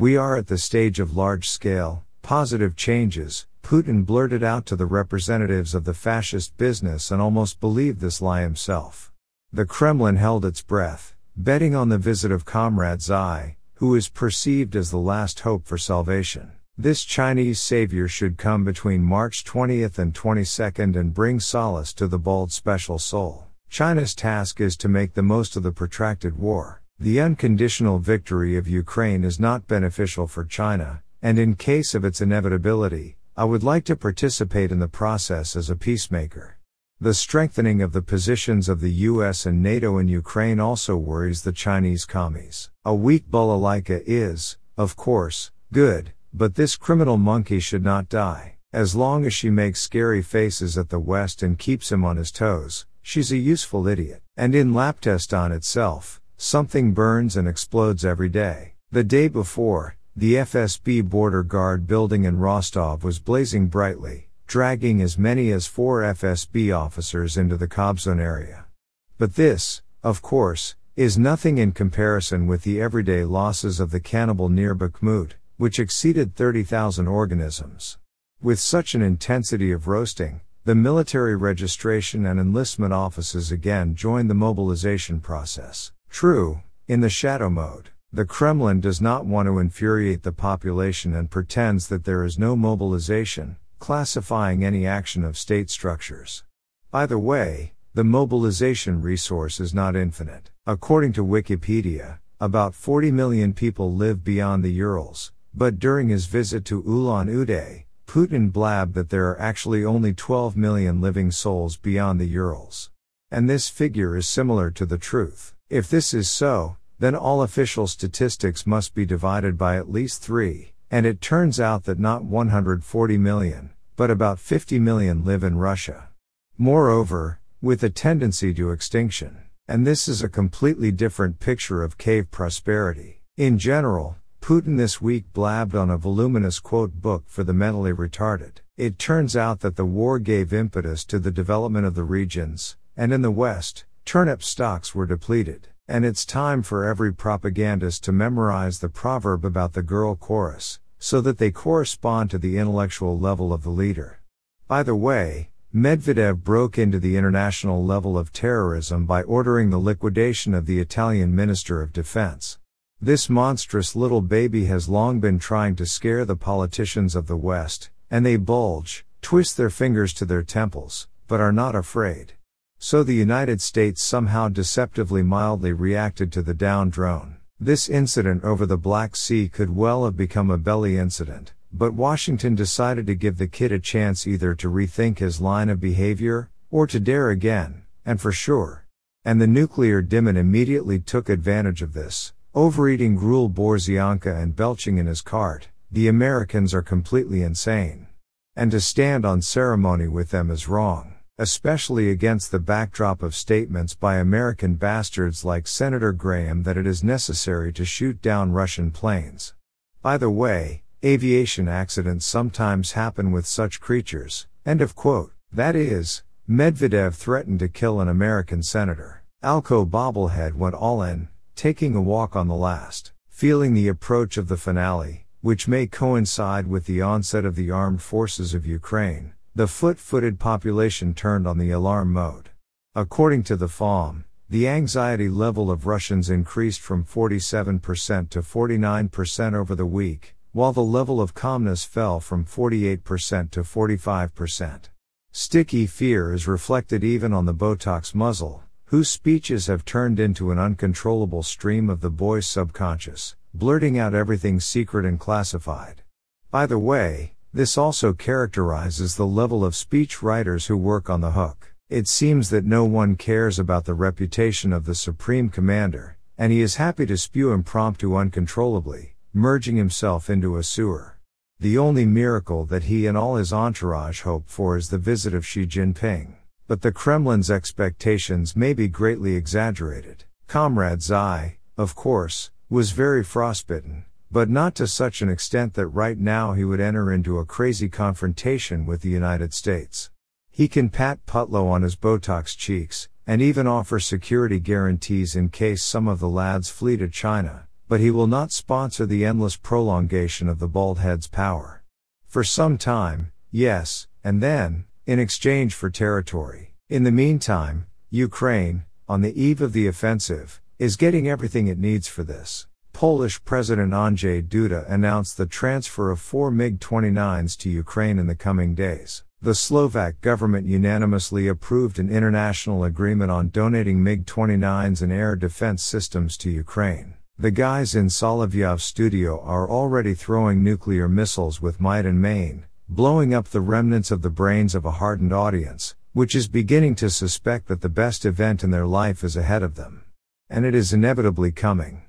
"We are at the stage of large-scale, positive changes," Putin blurted out to the representatives of the fascist business and almost believed this lie himself. The Kremlin held its breath, betting on the visit of Comrade Xi, who is perceived as the last hope for salvation. This Chinese savior should come between March 20th and 22nd and bring solace to the bold special soul. China's task is to make the most of the protracted war. The unconditional victory of Ukraine is not beneficial for China, and in case of its inevitability, I would like to participate in the process as a peacemaker. The strengthening of the positions of the US and NATO in Ukraine also worries the Chinese commies. A weak balalaika is, of course, good, but this criminal monkey should not die. As long as she makes scary faces at the West and keeps him on his toes, she's a useful idiot. And in Laptestan itself, something burns and explodes every day. The day before, the FSB border guard building in Rostov was blazing brightly, dragging as many as 4 FSB officers into the Kobzon area. But this, of course, is nothing in comparison with the everyday losses of the cannibal near Bakhmut, which exceeded 30,000 organisms. With such an intensity of roasting, the military registration and enlistment offices again joined the mobilization process. True, in the shadow mode. The Kremlin does not want to infuriate the population and pretends that there is no mobilization, classifying any action of state structures. By the way, the mobilization resource is not infinite. According to Wikipedia, about 40 million people live beyond the Urals, but during his visit to Ulan-Ude, Putin blabbed that there are actually only 12 million living souls beyond the Urals. And this figure is similar to the truth. If this is so, then all official statistics must be divided by at least 3, and it turns out that not 140 million, but about 50 million live in Russia. Moreover, with a tendency to extinction. And this is a completely different picture of cave prosperity. In general, Putin this week blabbed on a voluminous quote book for the mentally retarded. It turns out that the war gave impetus to the development of the regions, and in the West, turnip stocks were depleted. And it's time for every propagandist to memorize the proverb about the girl chorus, so that they correspond to the intellectual level of the leader. By the way, Medvedev broke into the international level of terrorism by ordering the liquidation of the Italian Minister of Defense. This monstrous little baby has long been trying to scare the politicians of the West, and they bulge, twist their fingers to their temples, but are not afraid. So the United States somehow deceptively mildly reacted to the down drone. This incident over the Black Sea could well have become a belly incident, but Washington decided to give the kid a chance either to rethink his line of behavior, or to dare again, and for sure. And the nuclear demon immediately took advantage of this, overeating gruel Borzianka and belching in his cart. The Americans are completely insane. And to stand on ceremony with them is wrong, especially against the backdrop of statements by American bastards like Senator Graham that it is necessary to shoot down Russian planes. By the way, aviation accidents sometimes happen with such creatures. End of quote. That is, Medvedev threatened to kill an American senator. Alco bobblehead went all in, taking a walk on the last. Feeling the approach of the finale, which may coincide with the onset of the armed forces of Ukraine, the foot-footed population turned on the alarm mode. According to the FOM, the anxiety level of Russians increased from 47% to 49% over the week, while the level of calmness fell from 48% to 45%. Sticky fear is reflected even on the Botox muzzle, whose speeches have turned into an uncontrollable stream of the boy's subconscious, blurting out everything secret and classified. By the way, this also characterizes the level of speech writers who work on the hook. It seems that no one cares about the reputation of the Supreme Commander, and he is happy to spew impromptu uncontrollably, merging himself into a sewer. The only miracle that he and all his entourage hope for is the visit of Xi Jinping. But the Kremlin's expectations may be greatly exaggerated. Comrade Xi, of course, was very frostbitten, but not to such an extent that right now he would enter into a crazy confrontation with the United States. He can pat Putlow on his Botox cheeks, and even offer security guarantees in case some of the lads flee to China, but he will not sponsor the endless prolongation of the bald head's power. For some time, yes, and then, in exchange for territory. In the meantime, Ukraine, on the eve of the offensive, is getting everything it needs for this. Polish President Andrzej Duda announced the transfer of 4 MiG-29s to Ukraine in the coming days. The Slovak government unanimously approved an international agreement on donating MiG-29s and air defense systems to Ukraine. The guys in Solovyov's studio are already throwing nuclear missiles with might and main, blowing up the remnants of the brains of a hardened audience, which is beginning to suspect that the best event in their life is ahead of them. And it is inevitably coming.